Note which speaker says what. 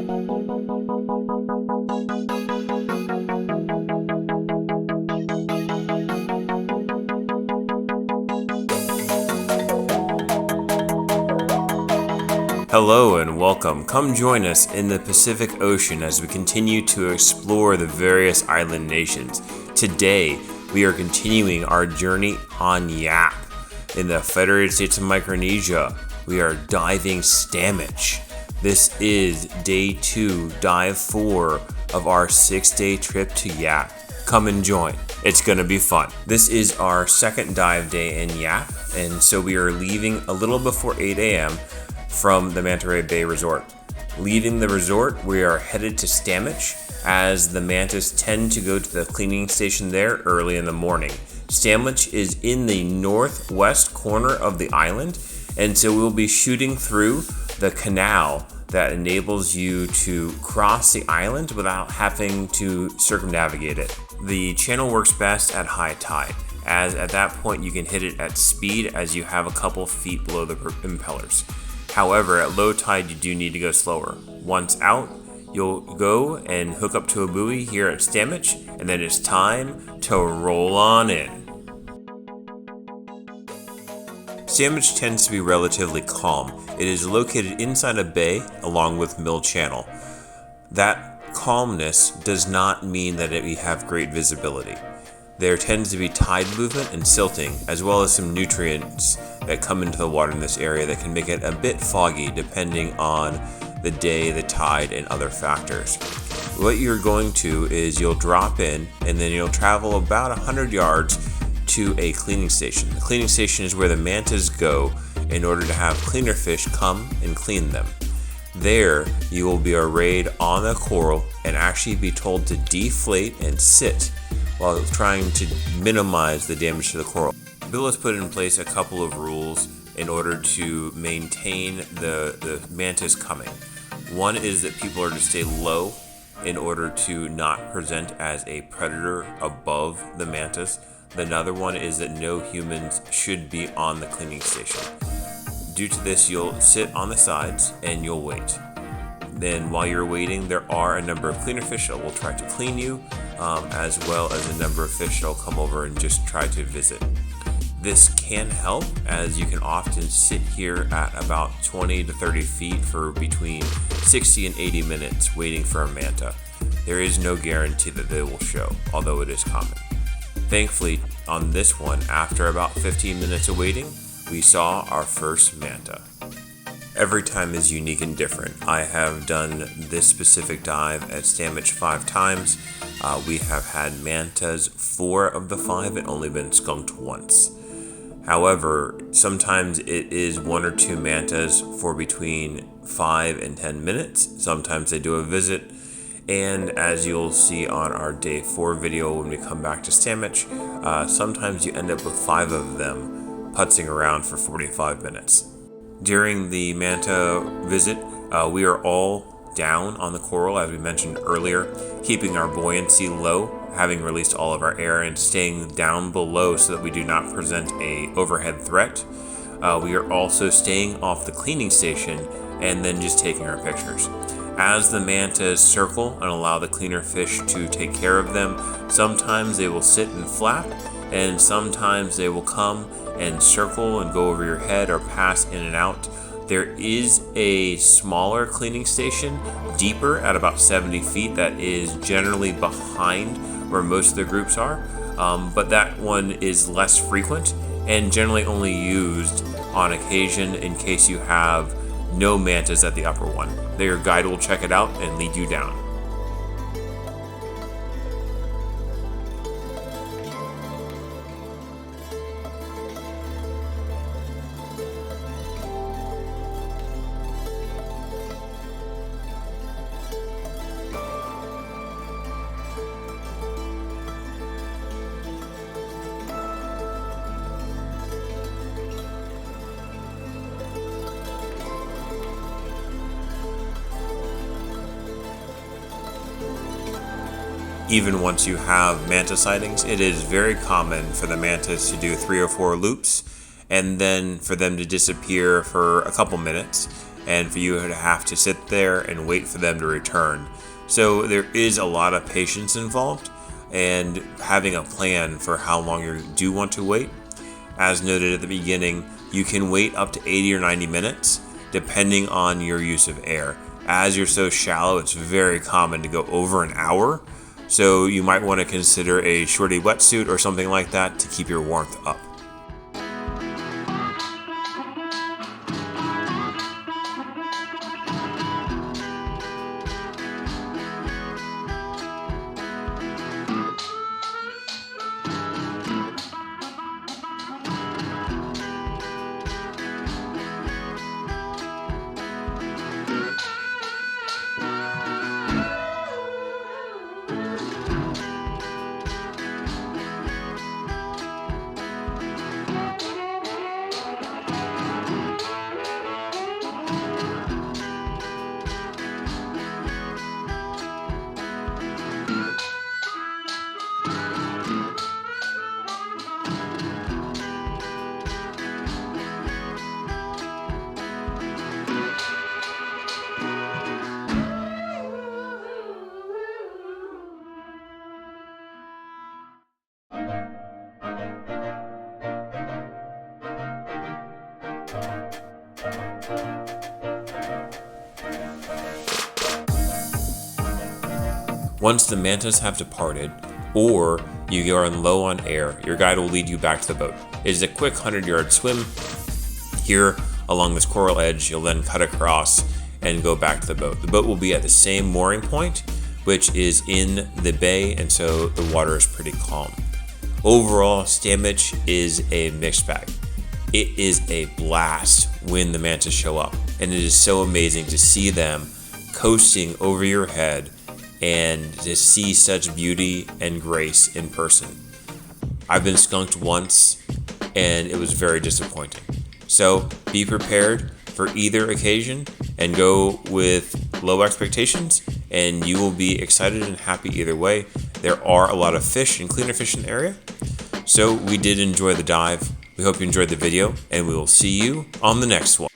Speaker 1: Hello and welcome. Come join us in the Pacific Ocean as we continue to explore the various island nations. Today, we are continuing our journey on Yap. In the Federated States of Micronesia, we are diving Stammich. This is day 2, dive 4 of our 6-day trip to Yap. Come and join. It's going to be fun. This is our second dive day in Yap, and so we are leaving a little before 8 a.m. from the Manta Ray Bay Resort. Leaving the resort, we are headed to Stammich, as the mantas tend to go to the cleaning station there early in the morning. Stammich is in the northwest corner of the island, and so we'll be shooting through the canal that enables you to cross the island without having to circumnavigate it. The channel works best at high tide, as at that point you can hit it at speed as you have a couple feet below the impellers. However, at low tide, you do need to go slower. Once out, you'll go and hook up to a buoy here at Stammich, and then it's time to roll on in. Stammich tends to be relatively calm. It is located inside a bay along with Mill Channel. That calmness does not mean that we have great visibility. There tends to be tide movement and silting, as well as some nutrients that come into the water in this area that can make it a bit foggy depending on the day, the tide, and other factors. What you're going to is you'll drop in and then you'll travel about 100 yards to a cleaning station. The cleaning station is where the mantas go in order to have cleaner fish come and clean them. There, you will be arrayed on the coral and actually be told to deflate and sit while trying to minimize the damage to the coral. Bill has put in place a couple of rules in order to maintain the mantas coming. One is that people are to stay low in order to not present as a predator above the mantas. Another one is that no humans should be on the cleaning station. Due to this, you'll sit on the sides and you'll wait. Then while you're waiting, there are a number of cleaner fish that will try to clean you, as well as a number of fish that will come over and just try to visit. This can help, as you can often sit here at about 20 to 30 feet for between 60 and 80 minutes waiting for a manta. There is no guarantee that they will show, although it is common. Thankfully, on this one, after about 15 minutes of waiting, we saw our first manta. Every time is unique and different. I have done this specific dive at Stammich 5 times. We have had mantas 4 of the 5 and only been skunked once. However, sometimes it is 1 or 2 mantas for between 5 and 10 minutes. Sometimes they do a visit. And as you'll see on our day 4 video when we come back to Stammich, sometimes you end up with 5 of them putzing around for 45 minutes. During the manta visit, we are all down on the coral, as we mentioned earlier, keeping our buoyancy low, having released all of our air and staying down below so that we do not present a overhead threat. We are also staying off the cleaning station and then just taking our pictures. As the mantas circle and allow the cleaner fish to take care of them, sometimes they will sit and flap, and sometimes they will come and circle and go over your head or pass in and out. There is a smaller cleaning station, deeper at about 70 feet, that is generally behind where most of the groups are, but that one is less frequent and generally only used on occasion in case you have no mantas at the upper one. Their guide will check it out and lead you down. Even once you have manta sightings, it is very common for the mantas to do 3 or 4 loops and then for them to disappear for a couple minutes and for you to have to sit there and wait for them to return. So there is a lot of patience involved and having a plan for how long you do want to wait. As noted at the beginning, you can wait up to 80 or 90 minutes depending on your use of air. As you're so shallow, it's very common to go over an hour, so you might want to consider a shorty wetsuit or something like that to keep your warmth up. Once the mantas have departed, or you are low on air, your guide will lead you back to the boat. It is a quick 100-yard swim. Here along this coral edge, you'll then cut across and go back to the boat. The boat will be at the same mooring point, which is in the bay, and so the water is pretty calm. Overall, Stammich is a mixed bag. It is a blast when the mantas show up, and it is so amazing to see them coasting over your head and to see such beauty and grace in person. I've been skunked once, and it was very disappointing. So be prepared for either occasion and go with low expectations, and you will be excited and happy either way. There are a lot of fish and cleaner fish in the area, so we did enjoy the dive. We hope you enjoyed the video, and we will see you on the next one.